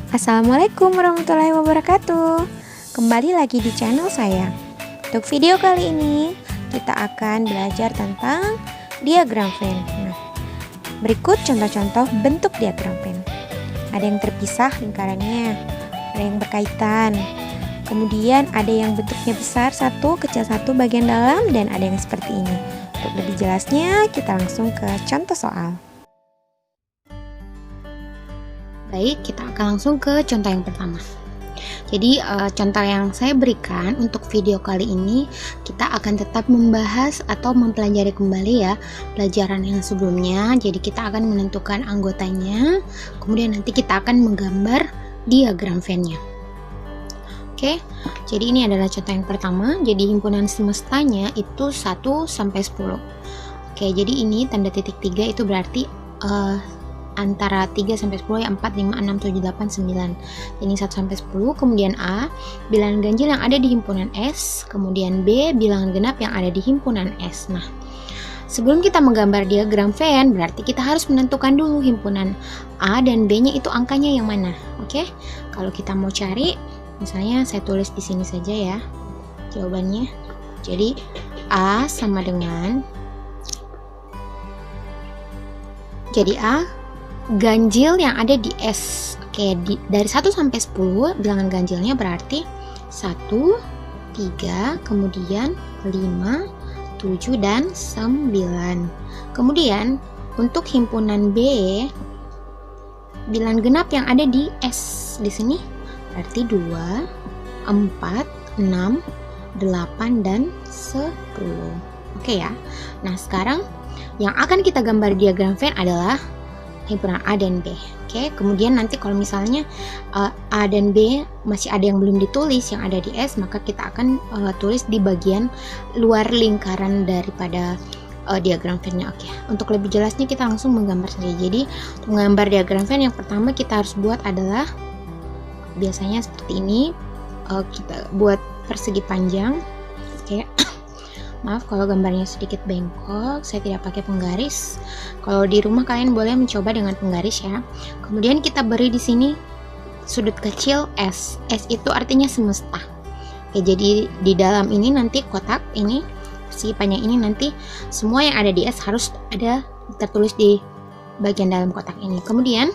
Assalamualaikum warahmatullahi wabarakatuh. Kembali lagi di channel saya. Untuk video kali ini kita akan belajar tentang diagram Venn. Berikut contoh-contoh bentuk diagram Venn. Ada yang terpisah lingkarannya, ada yang berkaitan. Kemudian ada yang bentuknya besar satu, kecil satu bagian dalam, dan ada yang seperti ini. Untuk lebih jelasnya kita langsung ke contoh soal. Baik, kita akan langsung ke contoh yang pertama. Jadi contoh yang saya berikan untuk video kali ini, kita akan tetap membahas atau mempelajari kembali ya pelajaran yang sebelumnya. Jadi kita akan menentukan anggotanya, kemudian nanti kita akan menggambar diagram Venn-nya. Oke, jadi ini adalah contoh yang pertama. Jadi himpunan semestanya itu 1 sampai 10. Oke, jadi ini tanda titik 3 itu berarti antara 3 sampai 10 ya, 4, 5, 6, 7, 8, 9. Ini 1 sampai 10. Kemudian A, bilangan ganjil yang ada di himpunan S. Kemudian B, bilangan genap yang ada di himpunan S. Nah, sebelum kita menggambar diagram Venn, berarti kita harus menentukan dulu himpunan A dan B-nya itu angkanya yang mana. Oke? Kalau kita mau cari, misalnya saya tulis di sini saja ya jawabannya. Jadi A sama dengan, jadi A ganjil yang ada di S. Oke, dari 1 sampai 10 bilangan ganjilnya berarti 1, 3, kemudian 5, 7, dan 9. Kemudian untuk himpunan B, bilangan genap yang ada di S di sini berarti 2, 4, 6, 8, dan 10. Oke ya. Nah, sekarang yang akan kita gambar diagram Venn adalah himpunan A dan B. Oke, kemudian nanti kalau misalnya A dan B masih ada yang belum ditulis yang ada di S, maka kita akan tulis di bagian luar lingkaran daripada diagram Venn-nya. Oke, untuk lebih jelasnya kita langsung menggambar saja. Jadi untuk menggambar diagram Venn yang pertama kita harus buat adalah biasanya seperti ini. Kita buat persegi panjang. Oke. Maaf kalau gambarnya sedikit bengkok, saya tidak pakai penggaris. Kalau di rumah kalian boleh mencoba dengan penggaris ya. Kemudian kita beri di sini sudut kecil S. S itu artinya semesta. Oke, jadi di dalam ini nanti kotak ini, persegi panjang ini nanti semua yang ada di S harus ada tertulis di bagian dalam kotak ini. Kemudian,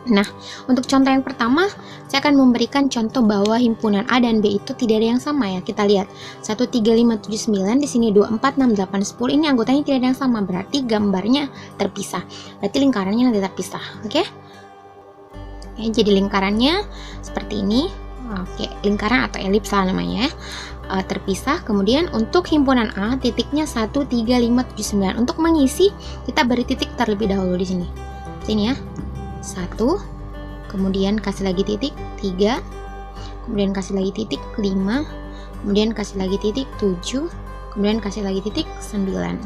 nah, untuk contoh yang pertama, saya akan memberikan contoh bahwa himpunan A dan B itu tidak ada yang sama ya. Kita lihat 1, 3, 5, 7, 9, di sini 2, 4, 6, 8, 10. Ini anggotanya tidak ada yang sama, berarti gambarnya terpisah. Berarti lingkarannya nanti terpisah. Oke? Oke, jadi lingkarannya seperti ini. Oke, lingkaran atau elips lah namanya. Terpisah. Kemudian untuk himpunan A, titiknya 1, 3, 5, 7, 9. Untuk mengisi, kita beri titik terlebih dahulu di sini. Sini ya. 1, kemudian kasih lagi titik 3, kemudian kasih lagi titik 5, kemudian kasih lagi titik 7, kemudian kasih lagi titik 9.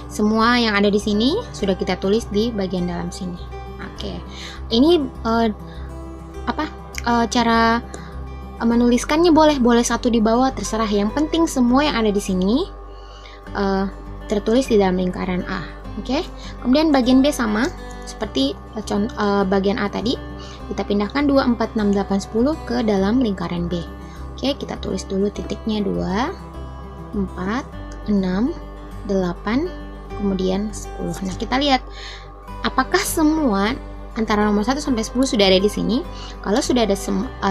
Semua yang ada di sini sudah kita tulis di bagian dalam sini. Oke, ini cara menuliskannya boleh satu di bawah, terserah. Yang penting semua yang ada di sini tertulis di dalam lingkaran A. Oke, kemudian bagian B sama seperti bagian A tadi, kita pindahkan 2, 4, 6, 8, 10 ke dalam lingkaran B. Oke, kita tulis dulu titiknya 2, 4, 6, 8, kemudian 10. Nah, kita lihat apakah semua antara nomor 1 sampai 10 sudah ada di sini. Kalau sudah ada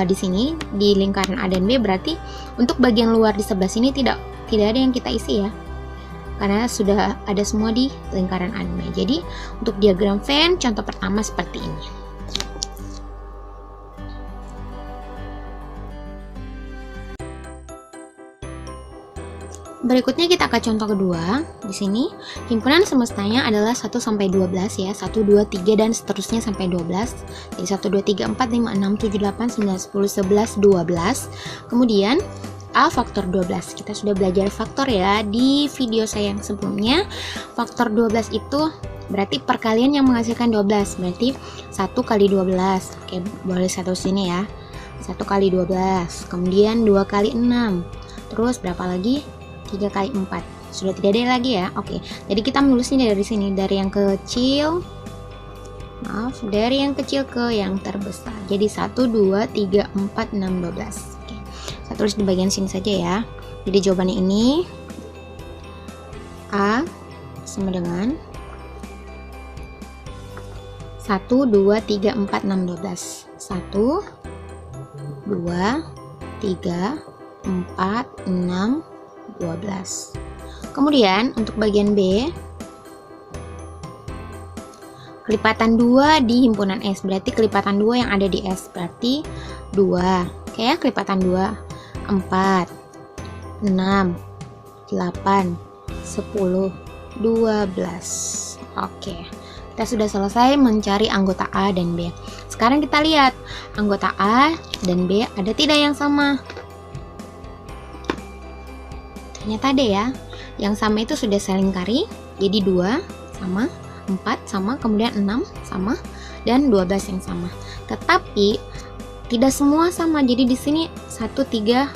di sini di lingkaran A dan B, berarti untuk bagian luar di sebelah sini tidak ada yang kita isi ya, karena sudah ada semua di lingkaran A dan B. Jadi untuk diagram Venn contoh pertama seperti ini. Berikutnya kita ke contoh kedua. Di sini himpunan semestanya adalah 1 sampai 12 ya, 1, 2, 3 dan seterusnya sampai 12. Jadi 1, 2, 3, 4, 5, 6, 7, 8, 9, 10, 11, 12. Kemudian A faktor 12. Kita sudah belajar faktor ya di video saya yang sebelumnya. Faktor 12 itu berarti perkalian yang menghasilkan 12. Berarti 1 kali 12. Oke, boleh satu sini ya. 1 kali 12. Kemudian 2 kali 6. Terus berapa lagi? 3 kali 4. Sudah tidak ada lagi ya. Oke. Jadi kita menulisnya dari sini, dari yang kecil Maaf, dari yang kecil ke yang terbesar. Jadi 1, 2, 3, 4, 6, 12. Oke. Saya tulis di bagian sini saja ya. Jadi jawabannya ini A sama dengan 1, 2, 3, 4, 6, 12. 1, 2, 3, 4, 6, 12. Kemudian untuk bagian B, kelipatan 2 di himpunan S, berarti kelipatan 2 yang ada di S, berarti 2. Oke ya, kelipatan 2, 4, 6, 8, 10, 12. Oke, kita sudah selesai mencari anggota A dan B. Sekarang kita lihat, anggota A dan B ada tidak yang sama? Ternyata ada ya. Yang sama itu sudah saya lingkari, jadi 2 sama, 4 sama, kemudian 6 sama, dan 12 yang sama. Tetapi tidak semua sama. Jadi di sini 1, 3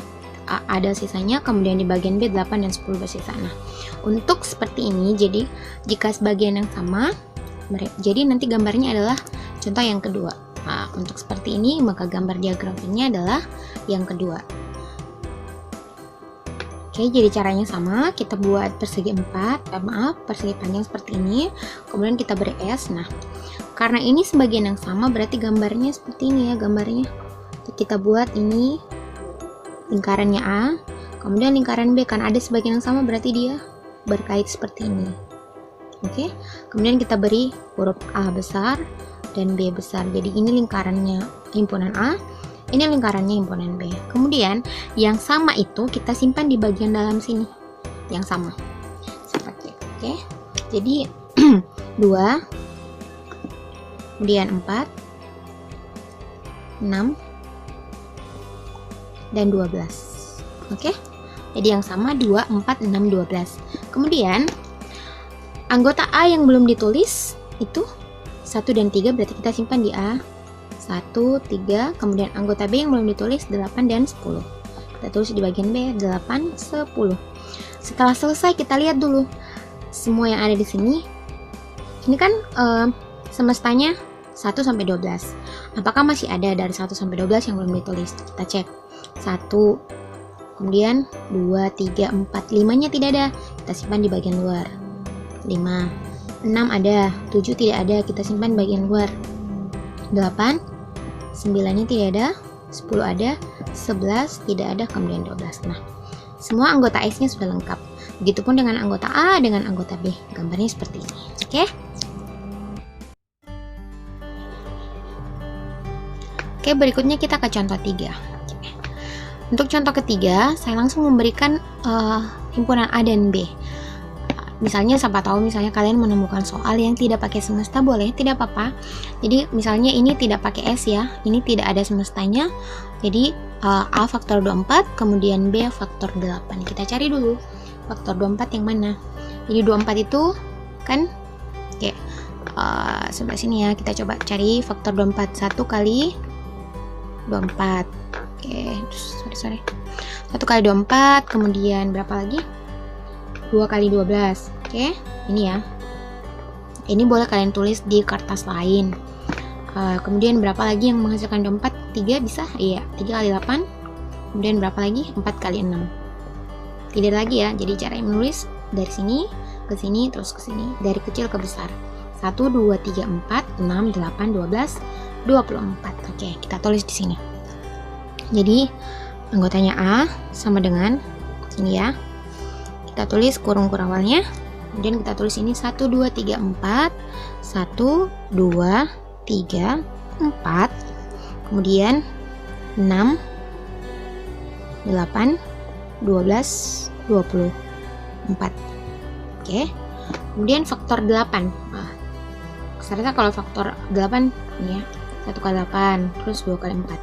ada sisanya, kemudian di bagian B 8 dan 10 bersisa. Nah, untuk seperti ini, jadi jika sebagian yang sama, jadi nanti gambarnya adalah contoh yang kedua. Nah, untuk seperti ini, maka gambar diagram ini adalah yang kedua. Oke, jadi caranya sama, kita buat persegi 4, persegi panjang seperti ini, kemudian kita beri S. Nah, karena ini sebagian yang sama, berarti gambarnya seperti ini ya, gambarnya. Kita buat ini lingkarannya A, kemudian lingkaran B, kan ada sebagian yang sama, berarti dia berkait seperti ini. Oke, kemudian kita beri huruf A besar dan B besar, jadi ini lingkarannya himpunan A, ini lingkarannya himpunan B. Kemudian yang sama itu kita simpan di bagian dalam sini, yang sama seperti itu. Oke, jadi 2, kemudian 4, 6, dan 12. Oke, jadi yang sama 2, 4, 6, 12. Kemudian anggota A yang belum ditulis itu 1 dan 3, berarti kita simpan di A 1, 3. Kemudian anggota B yang belum ditulis 8 dan 10, kita tulis di bagian B 8, 10. Setelah selesai, kita lihat dulu semua yang ada di sini. Ini kan semestanya 1 sampai 12. Apakah masih ada dari 1 sampai 12 yang belum ditulis? Kita cek. 1, kemudian 2, 3, 4, 5-nya tidak ada, kita simpan di bagian luar. 5, 6 ada, 7 tidak ada, kita simpan bagian luar. 8, 9-nya tidak ada, 10 ada, 11 tidak ada, kemudian 12. Nah, semua anggota S-nya sudah lengkap. Begitupun dengan anggota A dengan anggota B. Gambarnya seperti ini. Oke? Oke, berikutnya kita ke contoh 3. Untuk contoh ketiga, saya langsung memberikan himpunan A dan B. Misalnya, siapa tahu misalnya kalian menemukan soal yang tidak pakai semesta, boleh, tidak apa-apa. Jadi misalnya ini tidak pakai S ya, ini tidak ada semestanya. Jadi A faktor 24, kemudian B faktor 8. Kita cari dulu faktor 24 yang mana. Jadi 24 itu kan, oke, sebelah sini ya, kita coba cari faktor 24. 1 kali 24. Oke, sorry. 1 kali 24, kemudian berapa lagi? 2 kali 12. Oke, ini ya. Ini boleh kalian tulis di kertas lain. Kemudian berapa lagi yang menghasilkan 24? 3 bisa? Iya, 3 kali 8. Kemudian berapa lagi? 4 kali 6. Tidak lagi ya. Jadi cara menulis dari sini ke sini terus ke sini, dari kecil ke besar. 1, 2, 3, 4, 6, 8, 12, 24. Oke, kita tulis di sini. Jadi anggotanya A sama dengan ini ya. Kita tulis kurung awalnya. Kemudian kita tulis ini 1, 2, 3, 4. 1, 2, 3, 4. Kemudian 6, 8, 12, 24. Oke. Kemudian faktor 8. Nah, ternyata kalau faktor 8 ini ya. 1 kali 8 terus 2 kali 4.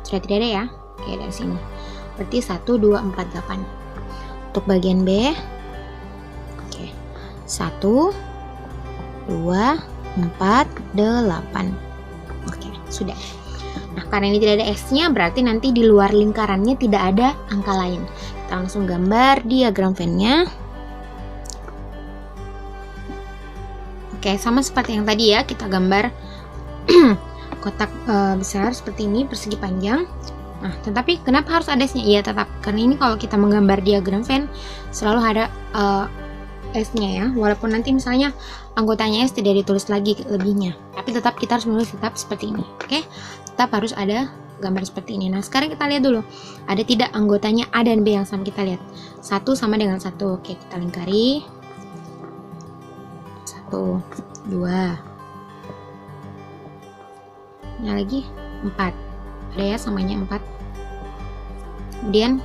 Sudah tidak ada ya. Oke, dari sini. Berarti 1, 2, 4, 8. Untuk bagian B, oke, 1, 2, 4, 8. Oke, sudah. Nah, karena ini tidak ada X-nya, berarti nanti di luar lingkarannya tidak ada angka lain. Kita langsung gambar diagram Venn-nya. Oke, sama seperti yang tadi ya, kita gambar kotak besar seperti ini, persegi panjang. Nah, tetapi kenapa harus ada S-nya? Iya, tetap karena ini kalau kita menggambar diagram Venn selalu ada S-nya ya. Walaupun nanti misalnya anggotanya S tidak ditulis lagi lebihnya, tapi tetap kita harus menulis tetap seperti ini. Oke, tetap harus ada gambar seperti ini. Nah, sekarang kita lihat dulu, ada tidak anggotanya A dan B yang sama. Kita lihat 1 sama dengan 1. Oke, kita lingkari 1, 2, ini lagi 4, ada ya samanya 4, kemudian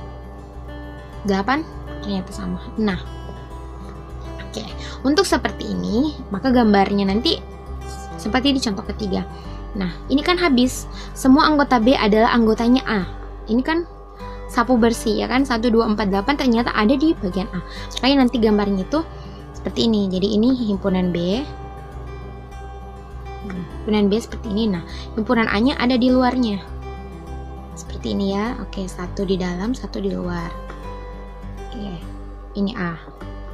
8 ternyata sama. Nah, oke, untuk seperti ini maka gambarnya nanti seperti di contoh ketiga. Nah, ini kan habis, semua anggota B adalah anggotanya A. Ini kan sapu bersih ya kan, 1, 2, 4, 8 ternyata ada di bagian A. Makanya nanti gambarnya itu seperti ini. Jadi ini himpunan B, himpunan B seperti ini. Nah, himpunan A-nya ada di luarnya seperti ini ya. Oke, 1 di dalam, 1 di luar. Oke, ini A.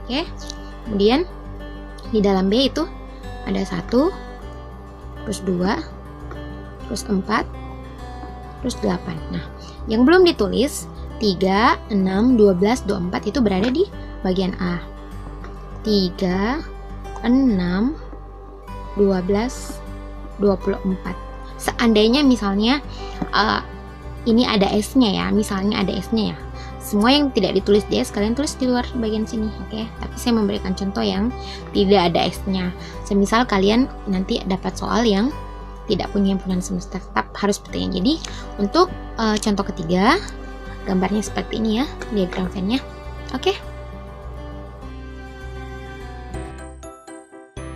Oke, kemudian di dalam B itu ada 1, terus 2, terus 4, terus 8. Nah, yang belum ditulis 3, 6, 12, 24 itu berada di bagian A. 3, 6, 12, 24. Seandainya misalnya ini ada S-nya ya, misalnya ada S-nya ya. Semua yang tidak ditulis di S kalian tulis di luar bagian sini, oke? Tapi saya memberikan contoh yang tidak ada S-nya. Semisal kalian nanti dapat soal yang tidak punya himpunan semesta, tetap harus seperti ini. Jadi untuk contoh ketiga gambarnya seperti ini ya, diagram Venn-nya. Oke.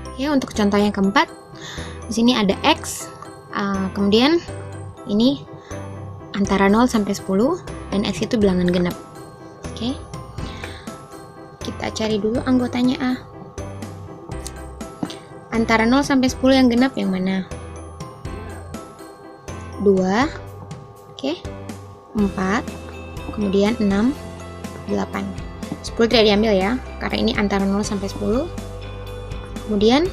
Oke, untuk contoh yang keempat, di sini ada X, kemudian ini antara 0 sampai 10 dan X itu bilangan genap. Oke. Kita cari dulu anggotanya A. Antara 0 sampai 10 yang genap yang mana? 2, oke, 4, kemudian 6, 8. 10 tidak diambil ya, karena ini antara 0 sampai 10. Kemudian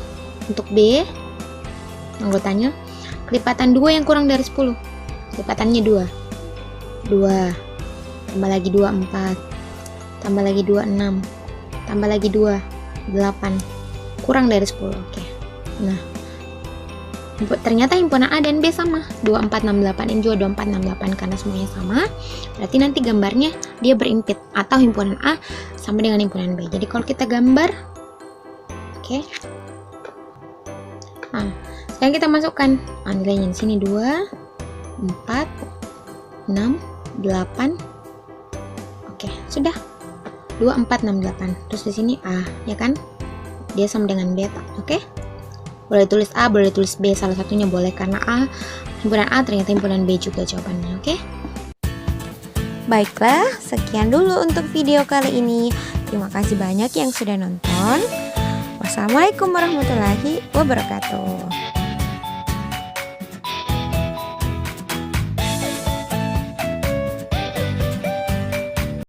untuk B, anggotanya kelipatan 2 yang kurang dari 10. Kelipatannya 2. 2, tambah lagi 2, 4, tambah lagi 2, 6, tambah lagi 2, 8, kurang dari 10. Oke. Nah, ternyata himpunan A dan B sama, 2, 4, 6, 8. Ini juga 2, 4, 6, 8 karena semuanya sama. Berarti nanti gambarnya dia berimpit atau himpunan A sama dengan himpunan B. Jadi kalau kita gambar, oke. Nah, sekarang kita masukkan nilainya di sini 2, 4, 6, 8. Oke, sudah. 2, 4, 6, 8. Terus di sini A, ya kan? Dia sama dengan B, oke? Boleh tulis A, boleh tulis B, salah satunya boleh karena A, himpunan A ternyata himpunan B juga jawabannya, oke? Baiklah, sekian dulu untuk video kali ini. Terima kasih banyak yang sudah nonton. Wassalamualaikum warahmatullahi wabarakatuh.